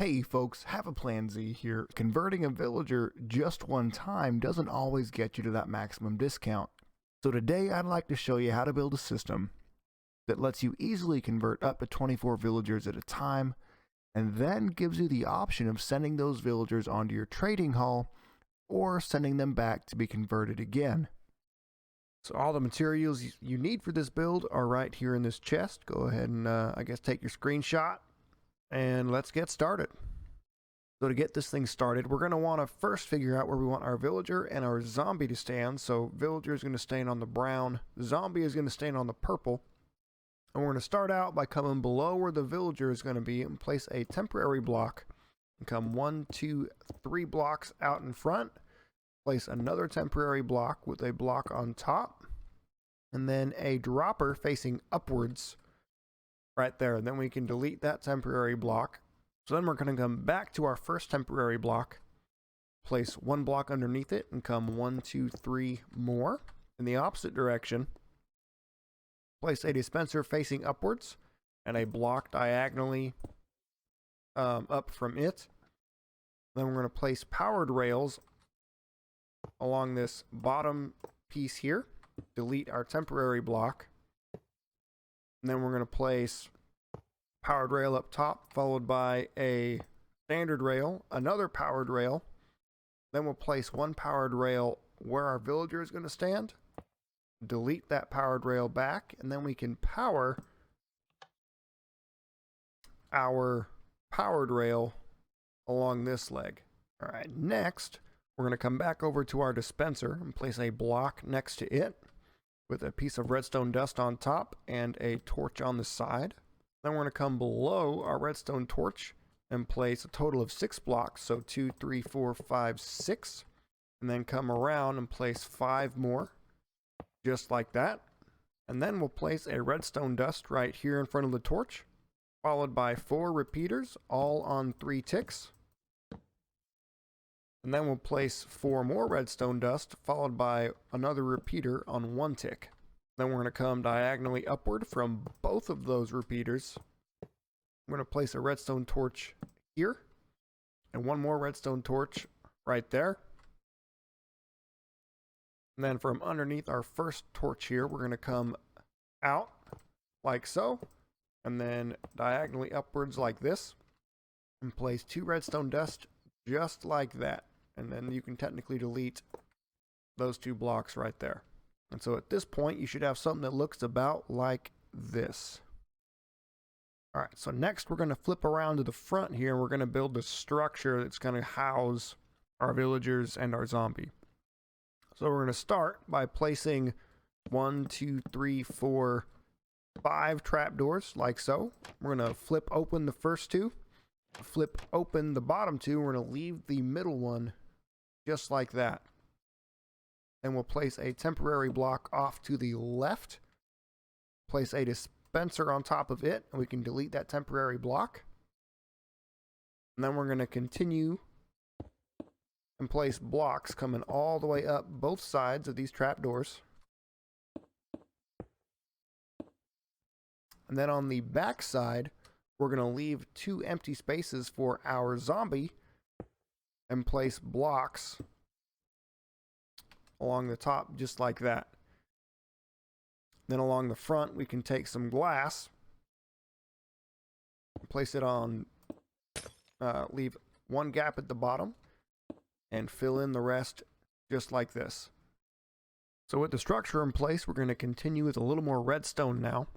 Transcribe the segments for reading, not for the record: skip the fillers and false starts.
Hey folks, have a plan Z here. Converting a villager just one time doesn't always get you to that maximum discount. So today I'd like to show you how to build a system that lets you easily convert up to 24 villagers at a time, and then gives you the option of sending those villagers onto your trading hall or sending them back to be converted again. So all the materials you need for this build are right here in this chest. Go ahead and I guess take your screenshot. And let's get started. So to get this thing started, we're going to want to first figure out where we want our villager and our zombie to stand. So villager is going to stand on the brown, zombie is going to stand on the purple. And we're going to start out by coming below where the villager is going to be and place a temporary block. And come 1, 2, 3 blocks out in front. Place another temporary block with a block on top. And then a dropper facing upwards right there, and then we can delete that temporary block. So then we're going to come back to our first temporary block, place 1 block underneath it, and come 1, 2, 3 more in the opposite direction. Place a dispenser facing upwards and a block diagonally up from it. Then we're going to place powered rails along this bottom piece here, delete our temporary block. And then we're going to place powered rail up top, followed by a standard rail, another powered rail. Then we'll place 1 powered rail where our villager is going to stand. Delete that powered rail back, and then we can power our powered rail along this leg. All right, next, we're going to come back over to our dispenser and place a block next to it, with a piece of redstone dust on top and a torch on the side. Then we're going to come below our redstone torch and place a total of 6 blocks, so 2, 3, 4, 5, 6, and then come around and place 5 more, just like that. And then we'll place a redstone dust right here in front of the torch, followed by 4 repeaters, all on 3 ticks. And then we'll place 4 more redstone dust, followed by another repeater on 1 tick. Then we're going to come diagonally upward from both of those repeaters. I'm going to place a redstone torch here, and 1 more redstone torch right there. And then from underneath our first torch here, we're going to come out like so, and then diagonally upwards like this, and place 2 redstone dust just like that. And then you can technically delete those 2 blocks right there. And so at this point, you should have something that looks about like this. All right, so next we're going to flip around to the front here, and we're going to build the structure that's going to house our villagers and our zombie. So we're going to start by placing 1, 2, 3, 4, 5 trapdoors like so. We're going to flip open the first 2. Flip open the bottom 2. We're going to leave the middle one just like that. Then we'll place a temporary block off to the left. Place a dispenser on top of it, and we can delete that temporary block. And then we're going to continue and place blocks coming all the way up both sides of these trapdoors. And then on the back side, we're going to leave 2 empty spaces for our zombie and place blocks along the top just like that. Then along the front, we can take some glass, place it on, leave 1 gap at the bottom, and fill in the rest just like this. So with the structure in place, we're going to continue with a little more redstone now.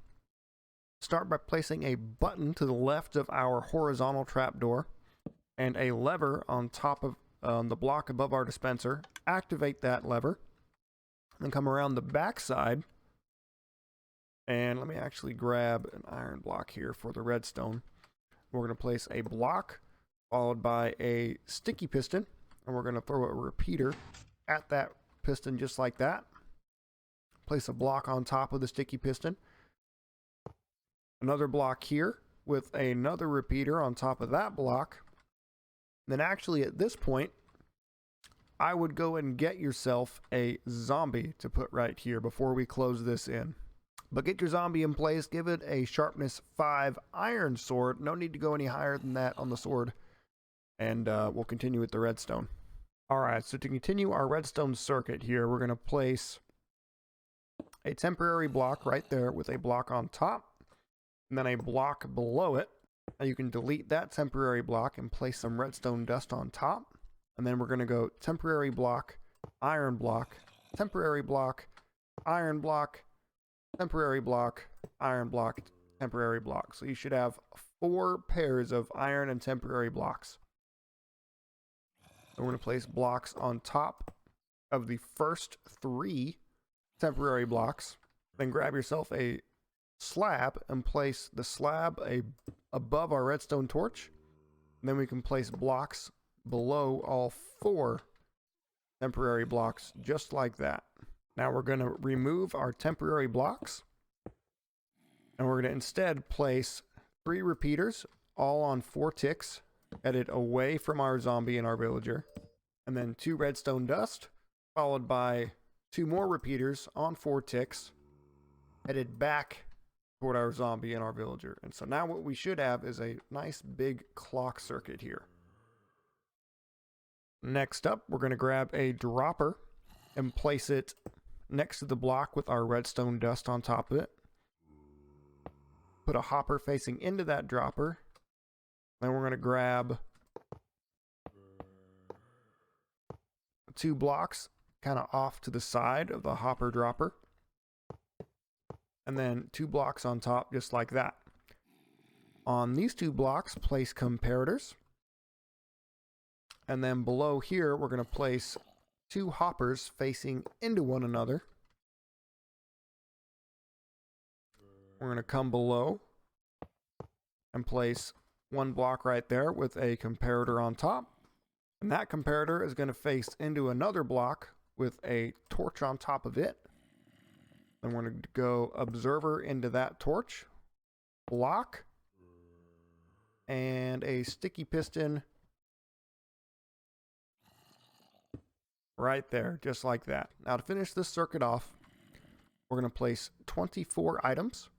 Start by placing a button to the left of our horizontal trapdoor and a lever on top of the block above our dispenser. Activate that lever, then come around the back side, and let me actually grab an iron block here for the redstone. We're going to place a block followed by a sticky piston, and we're going to throw a repeater at that piston just like that. Place a block on top of the sticky piston, another block here with another repeater on top of that block. Then actually at this point, I would go and get yourself a zombie to put right here before we close this in. But get your zombie in place, give it a sharpness 5 iron sword. No need to go any higher than that on the sword. and we'll continue with the redstone. Alright, so to continue our redstone circuit here, we're going to place a temporary block right there with a block on top, and then a block below it. Now you can delete that temporary block and place some redstone dust on top. And then we're going to go temporary block, iron block, temporary block, iron block, temporary block, iron block, temporary block. So you should have 4 pairs of iron and temporary blocks. And we're going to place blocks on top of the first 3 temporary blocks. Then grab yourself a slab and place the slab above our redstone torch. And then we can place blocks below all 4 temporary blocks, just like that. Now we're going to remove our temporary blocks, and we're going to instead place 3 repeaters, all on 4 ticks, headed away from our zombie and our villager, and then 2 redstone dust, followed by 2 more repeaters on 4 ticks, headed back toward our zombie and our villager. And so now what we should have is a nice big clock circuit here. Next up, we're going to grab a dropper and place it next to the block with our redstone dust on top of it. Put a hopper facing into that dropper. Then we're going to grab 2 blocks kind of off to the side of the hopper dropper. And then 2 blocks on top, just like that. On these 2 blocks, place comparators. And then below here, we're going to place 2 hoppers facing into one another. We're going to come below and place 1 block right there with a comparator on top. And that comparator is going to face into another block with a torch on top of it. Then we're going to go observer into that torch, block, and a sticky piston right there, just like that. Now to finish this circuit off, we're going to place 24 items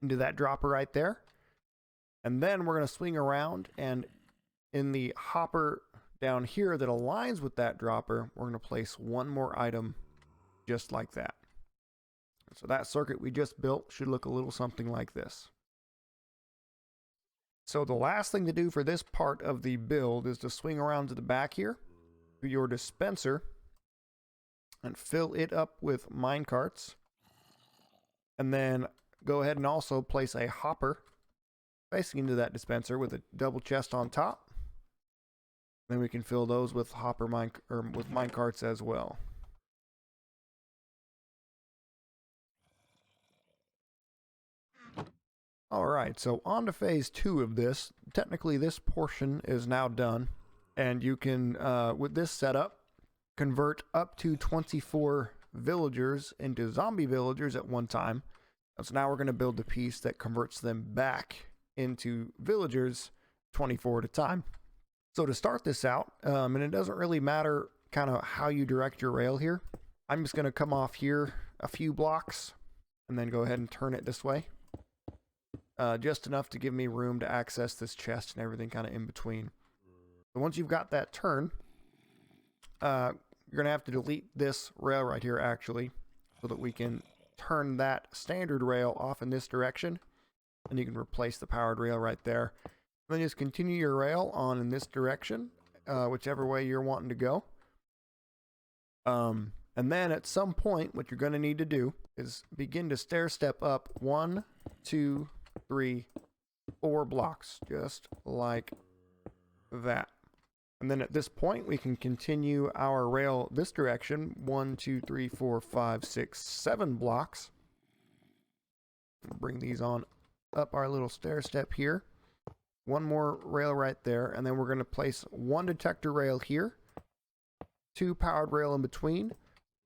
into that dropper right there. And then we're going to swing around, and in the hopper down here that aligns with that dropper, we're going to place 1 more item just like that. So that circuit we just built should look a little something like this. So the last thing to do for this part of the build is to swing around to the back here to your dispenser and fill it up with minecarts. And then go ahead and also place a hopper facing into that dispenser with a double chest on top. Then we can fill those with minecarts as well. Alright, so on to phase 2 of this. Technically this portion is now done, and you can, with this setup, convert up to 24 villagers into zombie villagers at one time. So now we're going to build the piece that converts them back into villagers 24 at a time. So to start this out, and it doesn't really matter kind of how you direct your rail here, I'm just going to come off here a few blocks and then go ahead and turn it this way. Just enough to give me room to access this chest and everything kind of in between. So once you've got that turn, you're going to have to delete this rail right here actually, so that we can turn that standard rail off in this direction, and you can replace the powered rail right there. And then just continue your rail on in this direction, whichever way you're wanting to go. And then at some point, what you're going to need to do is begin to stair step up 1, 2, 3, 4 blocks, just like that. And then at this point, we can continue our rail this direction, 1, 2, 3, 4, 5, 6, 7 blocks. Bring these on up our little stair step here. 1 more rail right there, and then we're going to place 1 detector rail here, 2 powered rail in between,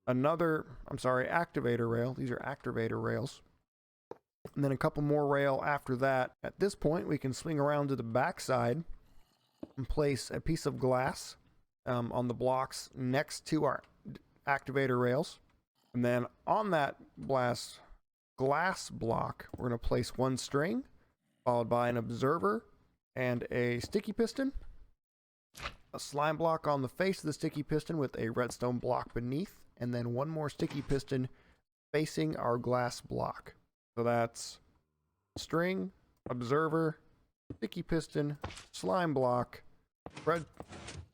activator rail. These are activator rails. And then a couple more rail after that. At this point, we can swing around to the back side and place a piece of glass on the blocks next to our activator rails. And then on that glass block, we're going to place 1 string, followed by an observer and a sticky piston. a slime block on the face of the sticky piston with a redstone block beneath, and then one more sticky piston facing our glass block. So that's string, observer, sticky piston, slime block,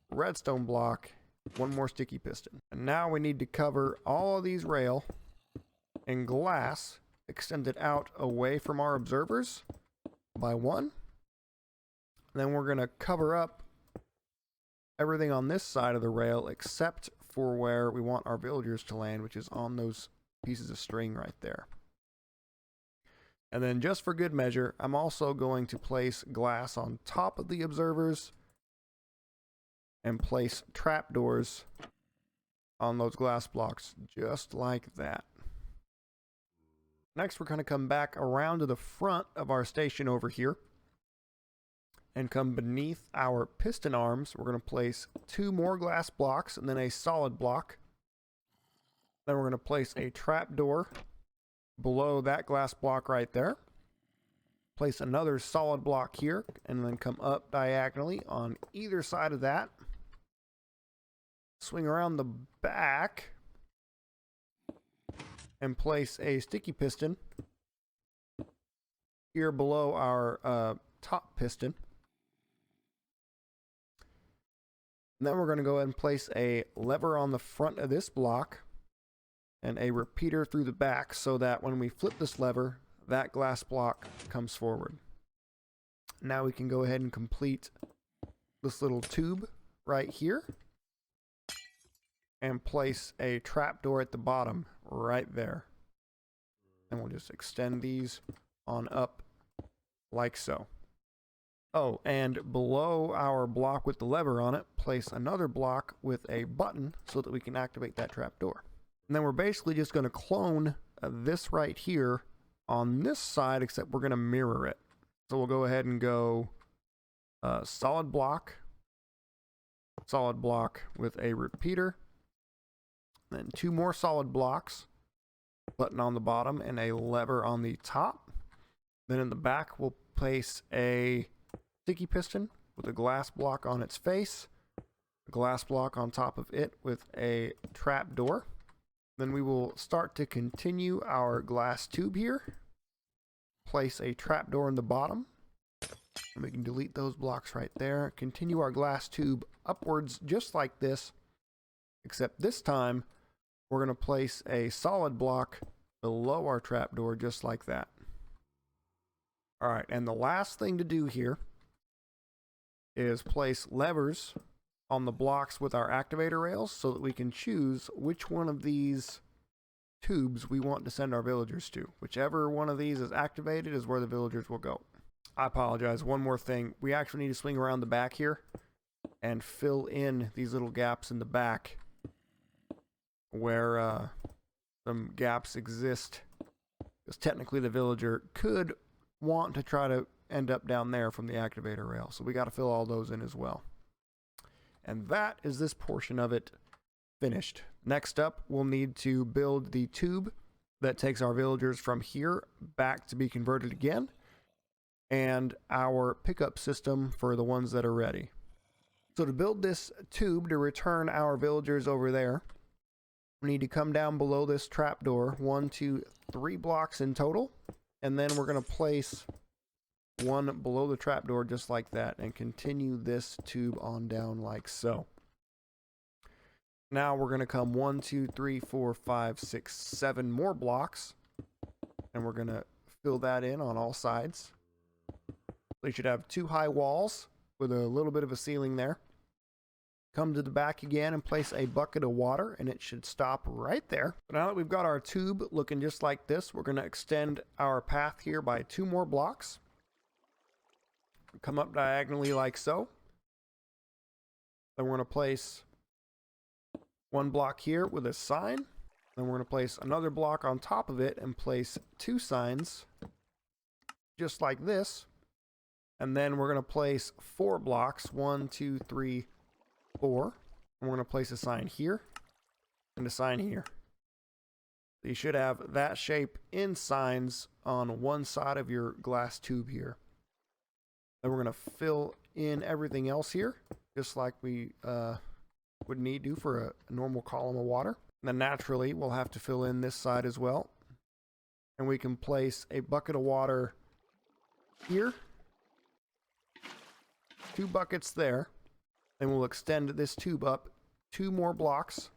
redstone block, one more sticky piston. And now we need to cover all of these rail in glass extended out away from our observers by one. Then we're going to cover up everything on this side of the rail except for where we want our villagers to land, which is on those pieces of string right there. And then just for good measure, I'm also going to place glass on top of the observers and place trapdoors on those glass blocks just like that. Next, we're going to come back around to the front of our station over here and come beneath our piston arms. We're going to place 2 more glass blocks and then a solid block. Then we're going to place a trapdoor below that glass block right there. Place another solid block here and then come up diagonally on either side of that. Swing around the back and place a sticky piston here below our top piston. And then we're going to go ahead and place a lever on the front of this block and a repeater through the back so that when we flip this lever, that glass block comes forward. Now we can go ahead and complete this little tube right here and place a trapdoor at the bottom right there. And we'll just extend these on up like so. Oh, and below our block with the lever on it, place another block with a button so that we can activate that trapdoor. And then we're basically just going to clone this right here on this side, except we're going to mirror it. So we'll go ahead and go solid block with a repeater, then 2 more solid blocks, button on the bottom and a lever on the top. Then in the back, we'll place a sticky piston with a glass block on its face, a glass block on top of it with a trap door. Then we will start to continue our glass tube here. Place a trap door in the bottom. And we can delete those blocks right there. Continue our glass tube upwards just like this, except this time we're going to place a solid block below our trap door just like that. All right, and the last thing to do here is place levers on the blocks with our activator rails so that we can choose which one of these tubes we want to send our villagers to. Whichever one of these is activated is where the villagers will go. I apologize, one more thing. We actually need to swing around the back here and fill in these little gaps in the back where some gaps exist. Because technically the villager could want to try to end up down there from the activator rail. So we got to fill all those in as well. And that is this portion of it finished. Next up, we'll need to build the tube that takes our villagers from here back to be converted again, and our pickup system for the ones that are ready. So to build this tube to return our villagers over there, we need to come down below this trapdoor, 1, 2, 3 blocks in total, and then we're going to place one below the trapdoor just like that and continue this tube on down like so. Now we're going to come 1, 2, 3, 4, 5, 6, 7 more blocks, and we're going to fill that in on all sides. We should have 2 high walls with a little bit of a ceiling there. Come to the back again and place a bucket of water, and it should stop right there. But now that we've got our tube looking just like this, we're going to extend our path here by 2 more blocks. Come up diagonally like so. Then we're going to place 1 block here with a sign. Then we're going to place another block on top of it and place 2 signs just like this. And then we're going to place 4 blocks, 1, 2, 3, 4. And we're going to place a sign here and a sign here. So you should have that shape in signs on one side of your glass tube here. Then we're going to fill in everything else here just like we would need to for a normal column of water. And then naturally, we'll have to fill in this side as well. And we can place a bucket of water here. 2 buckets there. Then we'll extend this tube up 2 more blocks.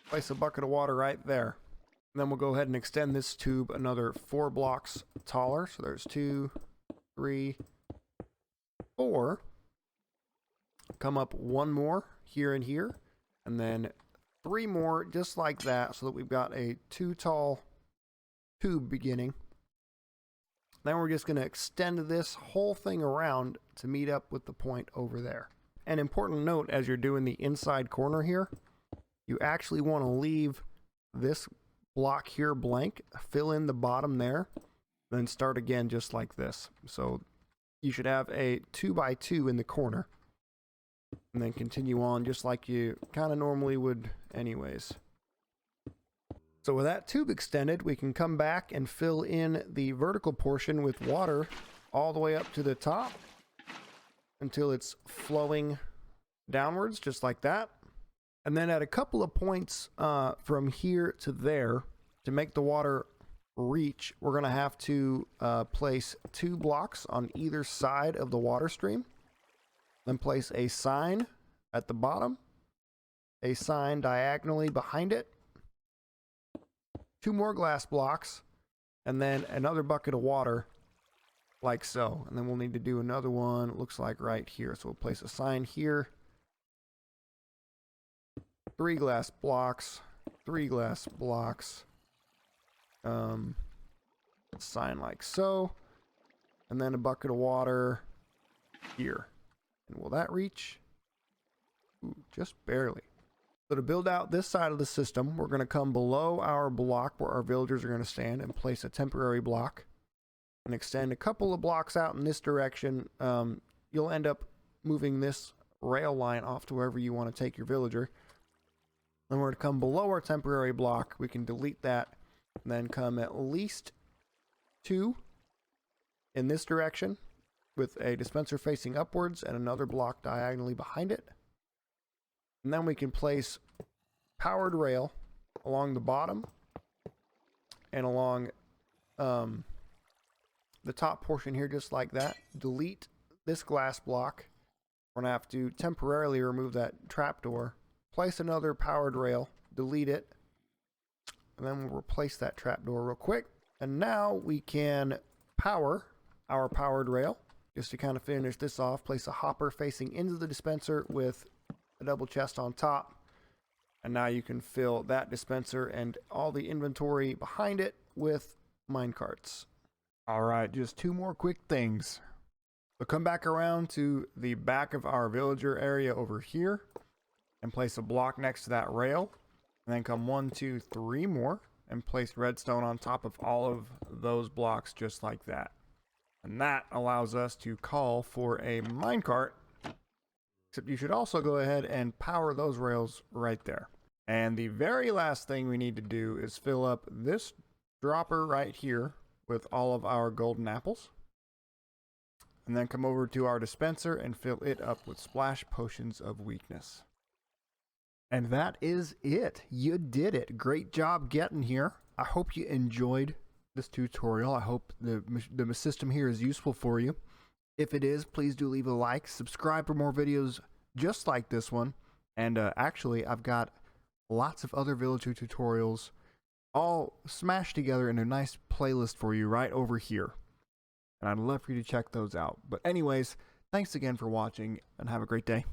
Place a bucket of water right there. And then we'll go ahead and extend this tube another 4 blocks taller. So there's 2, 3, 4. Come up 1 more here and here. And then 3 more just like that, so that we've got a 2 tall tube beginning. Then we're just going to extend this whole thing around to meet up with the point over there. An important note as you're doing the inside corner here, you actually want to leave this block here blank, fill in the bottom there, then start again just like this. So you should have a 2x2 in the corner, and then continue on just like you kind of normally would anyways. So with that tube extended, we can come back and fill in the vertical portion with water all the way up to the top until it's flowing downwards just like that. And then at a couple of points from here to there, to make the water reach, we're going to have to place 2 blocks on either side of the water stream. Then place a sign at the bottom, a sign diagonally behind it, 2 more glass blocks, and then another bucket of water like so. And then we'll need to do another one, it looks like right here. So we'll place a sign here, 3 glass blocks, 3 glass blocks, sign like so, and then a bucket of water here. And will that reach? Ooh, just barely. So to build out this side of the system, we're going to come below our block where our villagers are going to stand and place a temporary block and extend a couple of blocks out in this direction. You'll end up moving this rail line off to wherever you want to take your villager. Then we're going to come below our temporary block. We can delete that and then come at least 2 in this direction with a dispenser facing upwards and another block diagonally behind it. And then we can place powered rail along the bottom and along the top portion here just like that. Delete this glass block. We're going to have to temporarily remove that trapdoor. Place another powered rail, delete it, and then we'll replace that trapdoor real quick. And now we can power our powered rail. Just to kind of finish this off, place a hopper facing into the dispenser with a double chest on top. And now you can fill that dispenser and all the inventory behind it with minecarts. All right, just 2 more quick things. So come back around to the back of our villager area over here and place a block next to that rail. And then come 1, 2, 3 more and place redstone on top of all of those blocks just like that. And that allows us to call for a minecart, except you should also go ahead and power those rails right there. And the very last thing we need to do is fill up this dropper right here with all of our golden apples. And then come over to our dispenser and fill it up with splash potions of weakness. And that is it. You did it. Great job getting here. I hope you enjoyed this tutorial. I hope the system here is useful for you. If it is, please do leave a like, subscribe for more videos just like this one. And actually, I've got lots of other villager tutorials all smashed together in a nice playlist for you right over here. And I'd love for you to check those out. But anyways, thanks again for watching and have a great day.